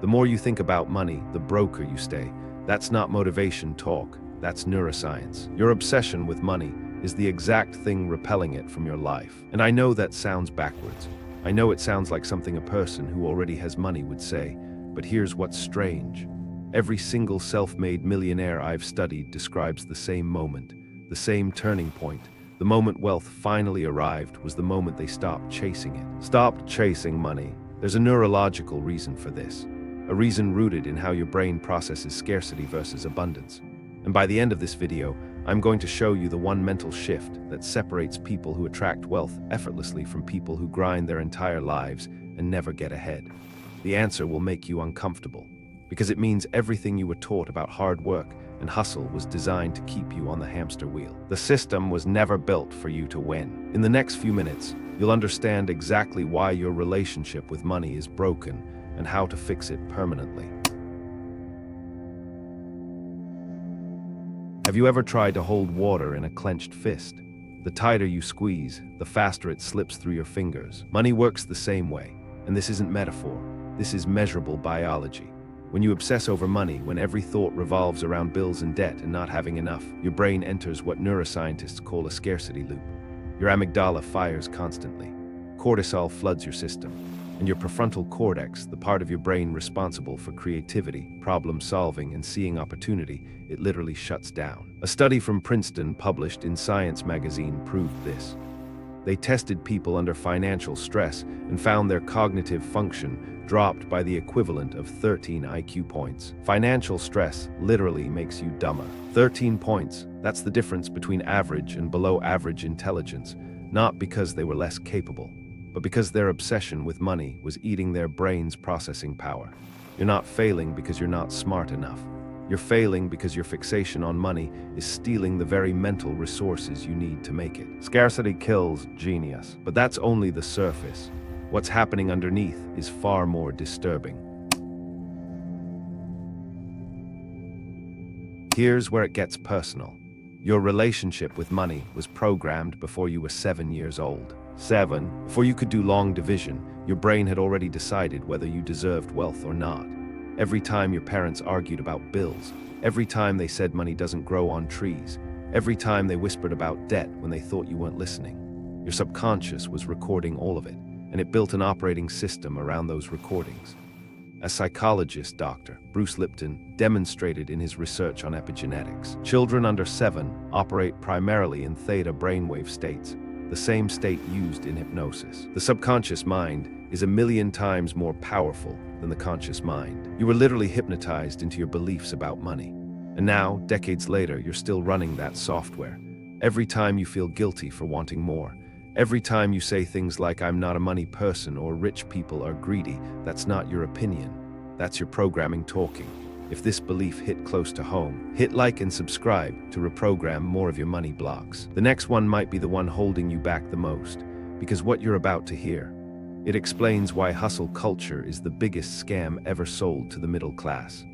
The more you think about money, the broker you stay. That's not motivation talk, that's neuroscience. Your obsession with money is the exact thing repelling it from your life. And I know that sounds backwards. I know it sounds like something a person who already has money would say, but here's what's strange. Every single self-made millionaire I've studied describes the same moment, the same turning point. The moment wealth finally arrived was the moment they stopped chasing it. Stopped chasing money. There's a neurological reason for this, a reason rooted in how your brain processes scarcity versus abundance. And by the end of this video, I'm going to show you the one mental shift that separates people who attract wealth effortlessly from people who grind their entire lives and never get ahead. The answer will make you uncomfortable, because it means everything you were taught about hard work and hustle was designed to keep you on the hamster wheel. The system was never built for you to win. In the next few minutes, you'll understand exactly why your relationship with money is broken and how to fix it permanently. Have you ever tried to hold water in a clenched fist? The tighter you squeeze, the faster it slips through your fingers. Money works the same way, and this isn't metaphor. This is measurable biology. When you obsess over money, when every thought revolves around bills and debt and not having enough, your brain enters what neuroscientists call a scarcity loop. Your amygdala fires constantly. Cortisol floods your system, and your prefrontal cortex, the part of your brain responsible for creativity, problem solving, and seeing opportunity, it literally shuts down. A study from Princeton published in Science magazine proved this. They tested people under financial stress and found their cognitive function dropped by the equivalent of 13 IQ points. Financial stress literally makes you dumber. 13 points, that's the difference between average and below average intelligence, not because they were less capable, but because their obsession with money was eating their brain's processing power. You're not failing because you're not smart enough. You're failing because your fixation on money is stealing the very mental resources you need to make it. Scarcity kills genius, but that's only the surface. What's happening underneath is far more disturbing. Here's where it gets personal. Your relationship with money was programmed before you were 7 years old. 7. Before you could do long division, your brain had already decided whether you deserved wealth or not. Every time your parents argued about bills, every time they said money doesn't grow on trees, every time they whispered about debt when they thought you weren't listening, your subconscious was recording all of it, and it built an operating system around those recordings. A psychologist, Dr. Bruce Lipton, demonstrated in his research on epigenetics. Children under 7 operate primarily in theta brainwave states, the same state used in hypnosis. The subconscious mind is 1,000,000 times more powerful than the conscious mind. You were literally hypnotized into your beliefs about money. And now, decades later, you're still running that software. Every time you feel guilty for wanting more, every time you say things like, "I'm not a money person," or "rich people are greedy," that's not your opinion. That's your programming talking. If this belief hit close to home, hit like and subscribe to reprogram more of your money blocks. The next one might be the one holding you back the most, because what you're about to hear, it explains why hustle culture is the biggest scam ever sold to the middle class.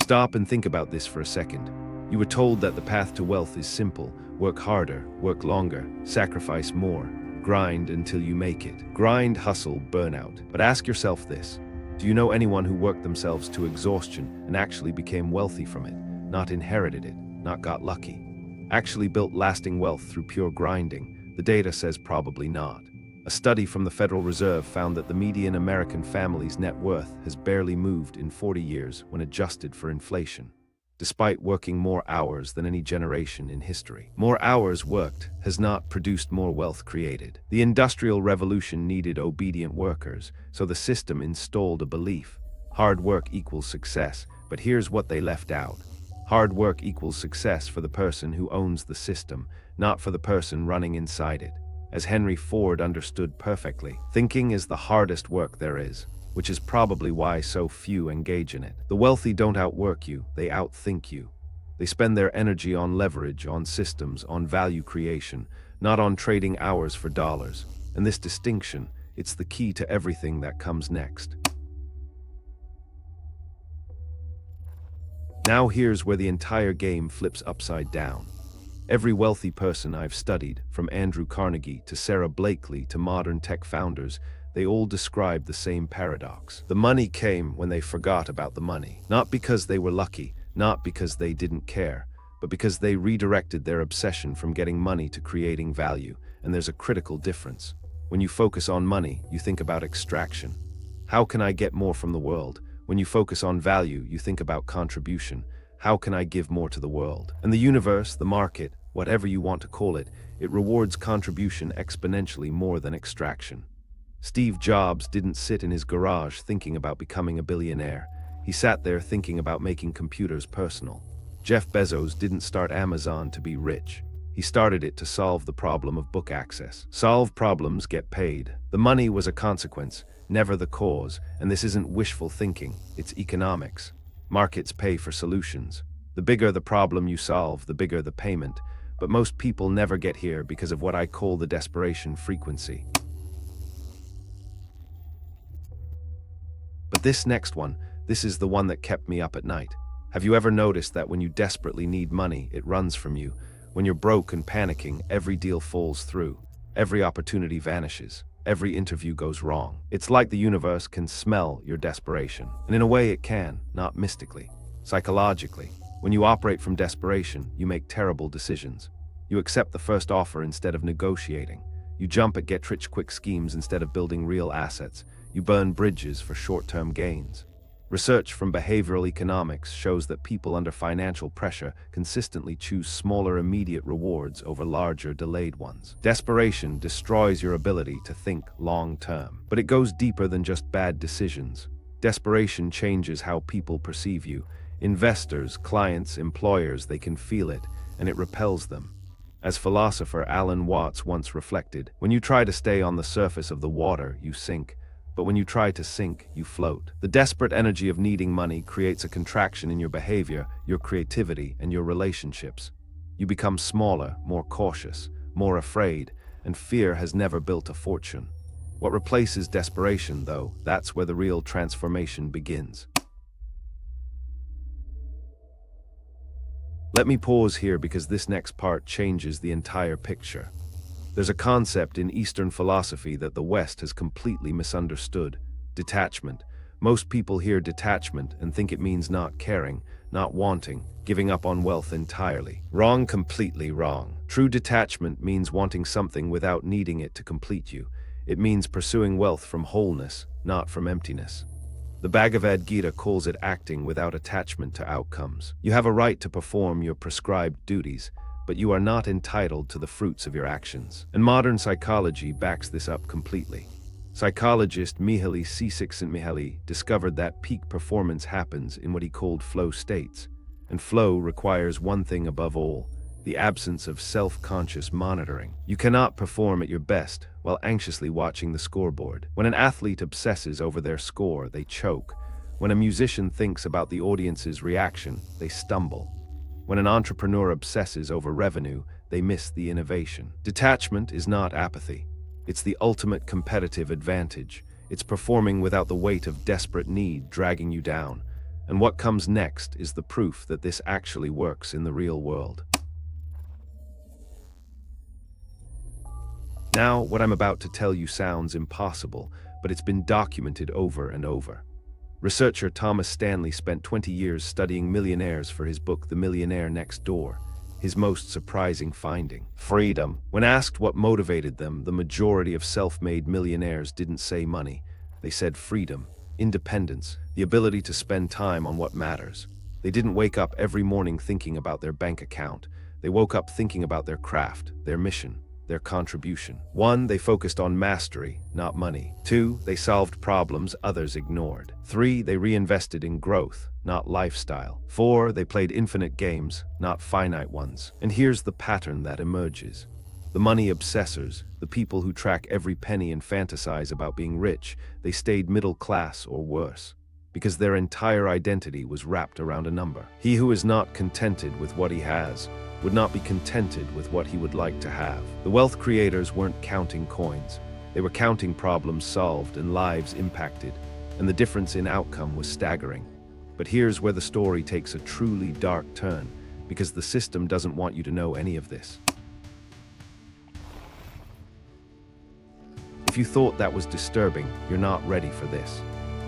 Stop and think about this for a second. You were told that the path to wealth is simple. Work harder, work longer, sacrifice more, grind until you make it. Grind, hustle, burnout. But ask yourself this. Do you know anyone who worked themselves to exhaustion and actually became wealthy from it? Not inherited it, not got lucky. Actually built lasting wealth through pure grinding? The data says probably not. A study from the Federal Reserve found that the median American family's net worth has barely moved in 40 years when adjusted for inflation, despite working more hours than any generation in history. More hours worked has not produced more wealth created. The Industrial Revolution needed obedient workers, so the system installed a belief. Hard work equals success, but here's what they left out. Hard work equals success for the person who owns the system, not for the person running inside it. As Henry Ford understood perfectly, thinking is the hardest work there is, which is probably why so few engage in it. The wealthy don't outwork you, they outthink you. They spend their energy on leverage, on systems, on value creation, not on trading hours for dollars. And this distinction, it's the key to everything that comes next. Now here's where the entire game flips upside down. Every wealthy person I've studied, from Andrew Carnegie to Sarah Blakely to modern tech founders, they all described the same paradox. The money came when they forgot about the money. Not because they were lucky, not because they didn't care, but because they redirected their obsession from getting money to creating value. And there's a critical difference. When you focus on money, you think about extraction. How can I get more from the world? When you focus on value, you think about contribution. How can I give more to the world? And the universe, the market, whatever you want to call it, it rewards contribution exponentially more than extraction. Steve Jobs didn't sit in his garage thinking about becoming a billionaire. He sat there thinking about making computers personal. Jeff Bezos didn't start Amazon to be rich. He started it to solve the problem of book access. Solve problems, get paid. The money was a consequence, never the cause, and this isn't wishful thinking, it's economics. Markets pay for solutions. The bigger the problem you solve, the bigger the payment. But most people never get here because of what I call the desperation frequency. But this next one, this is the one that kept me up at night. Have you ever noticed that when you desperately need money, it runs from you? When you're broke and panicking, every deal falls through. Every opportunity vanishes. Every interview goes wrong. It's like the universe can smell your desperation. And in a way it can, not mystically, psychologically. When you operate from desperation, you make terrible decisions. You accept the first offer instead of negotiating. You jump at get-rich-quick schemes instead of building real assets. You burn bridges for short-term gains. Research from behavioral economics shows that people under financial pressure consistently choose smaller immediate rewards over larger delayed ones. Desperation destroys your ability to think long-term. But it goes deeper than just bad decisions. Desperation changes how people perceive you. Investors, clients, employers, they can feel it, and it repels them. As philosopher Alan Watts once reflected, when you try to stay on the surface of the water, you sink. But when you try to sink, you float. The desperate energy of needing money creates a contraction in your behavior, your creativity, and your relationships. You become smaller, more cautious, more afraid, and fear has never built a fortune. What replaces desperation, though, that's where the real transformation begins. Let me pause here because this next part changes the entire picture. There's a concept in Eastern philosophy that the West has completely misunderstood: detachment. Most people hear detachment and think it means not caring, not wanting, giving up on wealth entirely. Wrong, completely wrong. True detachment means wanting something without needing it to complete you. It means pursuing wealth from wholeness, not from emptiness. The Bhagavad Gita calls it acting without attachment to outcomes. You have a right to perform your prescribed duties, but you are not entitled to the fruits of your actions. And modern psychology backs this up completely. Psychologist Mihaly Csikszentmihalyi discovered that peak performance happens in what he called flow states. And flow requires one thing above all: the absence of self-conscious monitoring. You cannot perform at your best while anxiously watching the scoreboard. When an athlete obsesses over their score, they choke. When a musician thinks about the audience's reaction, they stumble. When an entrepreneur obsesses over revenue, they miss the innovation. Detachment is not apathy. It's the ultimate competitive advantage. It's performing without the weight of desperate need dragging you down. And what comes next is the proof that this actually works in the real world. Now, what I'm about to tell you sounds impossible, but it's been documented over and over. Researcher Thomas Stanley spent 20 years studying millionaires for his book The Millionaire Next Door. His most surprising finding: freedom. When asked what motivated them, the majority of self-made millionaires didn't say money. They said freedom, independence, the ability to spend time on what matters. They didn't wake up every morning thinking about their bank account. They woke up thinking about their craft, their mission, their contribution. 1, they focused on mastery, not money. 2, they solved problems others ignored. 3, they reinvested in growth, not lifestyle. 4, they played infinite games, not finite ones. And here's the pattern that emerges. The money obsessors, the people who track every penny and fantasize about being rich, they stayed middle class or worse, because their entire identity was wrapped around a number. He who is not contented with what he has would not be contented with what he would like to have. The wealth creators weren't counting coins. They were counting problems solved and lives impacted, and the difference in outcome was staggering. But here's where the story takes a truly dark turn, because the system doesn't want you to know any of this. If If you thought that was disturbing, you're not ready for this.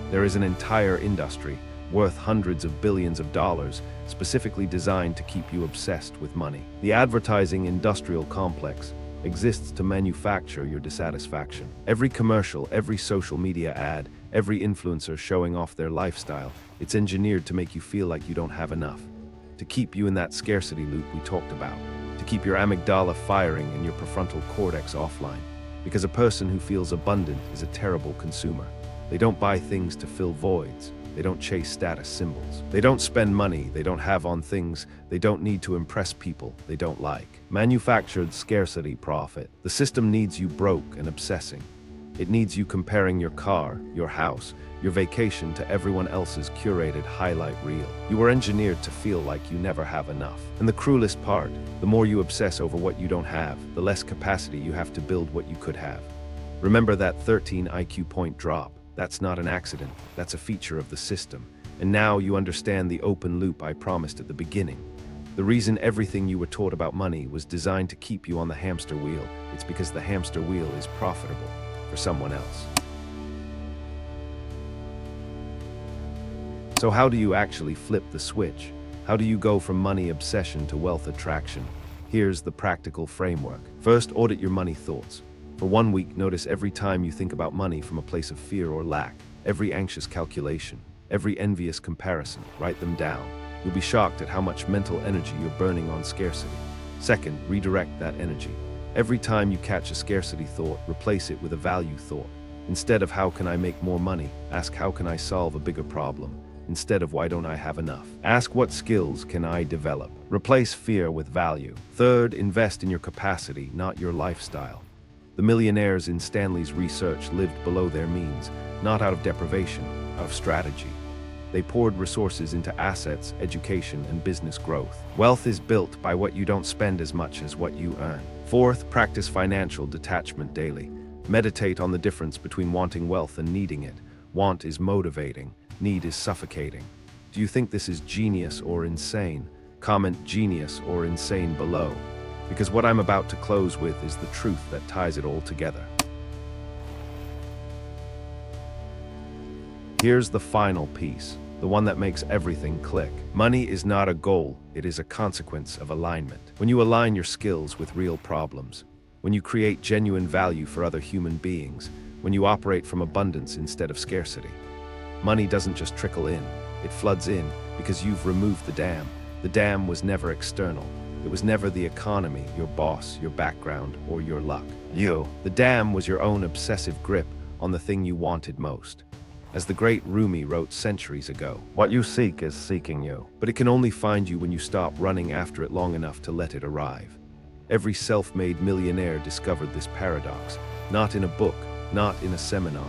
There is an entire industry, worth hundreds of billions of dollars, specifically designed to keep you obsessed with money. The advertising industrial complex exists to manufacture your dissatisfaction. Every commercial, every social media ad, every influencer showing off their lifestyle, it's engineered to make you feel like you don't have enough. To keep you in that scarcity loop we talked about. To keep your amygdala firing and your prefrontal cortex offline. Because a person who feels abundant is a terrible consumer. They don't buy things to fill voids. They don't chase status symbols. They don't spend money they don't have on things they don't need to impress people they don't like. Manufactured scarcity profit. The system needs you broke and obsessing. It needs you comparing your car, your house, your vacation to everyone else's curated highlight reel. You were engineered to feel like you never have enough. And the cruelest part, the more you obsess over what you don't have, the less capacity you have to build what you could have. Remember that 13 IQ point drop. That's not an accident, that's a feature of the system. And now you understand the open loop I promised at the beginning. The reason everything you were taught about money was designed to keep you on the hamster wheel, it's because the hamster wheel is profitable for someone else. So how do you actually flip the switch? How do you go from money obsession to wealth attraction? Here's the practical framework. First, audit your money thoughts. For 1 week, notice every time you think about money from a place of fear or lack, every anxious calculation, every envious comparison, write them down. You'll be shocked at how much mental energy you're burning on scarcity. Second, redirect that energy. Every time you catch a scarcity thought, replace it with a value thought. Instead of how can I make more money, ask how can I solve a bigger problem. Instead of why don't I have enough. Ask what skills can I develop. Replace fear with value. Third, invest in your capacity, not your lifestyle. The millionaires in Stanley's research lived below their means, not out of deprivation, out of strategy. They poured resources into assets, education, and business growth. Wealth is built by what you don't spend as much as what you earn. Fourth, practice financial detachment daily. Meditate on the difference between wanting wealth and needing it. Want is motivating, need is suffocating. Do you think this is genius or insane? Comment genius or insane below. Because what I'm about to close with is the truth that ties it all together. Here's the final piece, the one that makes everything click. Money is not a goal, it is a consequence of alignment. When you align your skills with real problems, when you create genuine value for other human beings, when you operate from abundance instead of scarcity, money doesn't just trickle in, it floods in because you've removed the dam. The dam was never external. It was never the economy, your boss, your background, or your luck. The dam was your own obsessive grip on the thing you wanted most. As the great Rumi wrote centuries ago, what you seek is seeking you, but it can only find you when you stop running after it long enough to let it arrive. Every self-made millionaire discovered this paradox, not in a book, not in a seminar.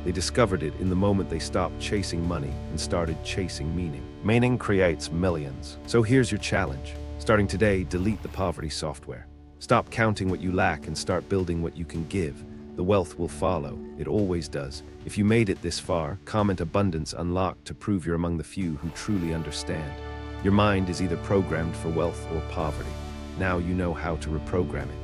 They discovered it in the moment they stopped chasing money and started chasing meaning. Meaning creates millions. So here's your challenge. Starting today, delete the poverty software. Stop counting what you lack and start building what you can give. The wealth will follow. It always does. If you made it this far, comment abundance unlocked to prove you're among the few who truly understand. Your mind is either programmed for wealth or poverty. Now you know how to reprogram it.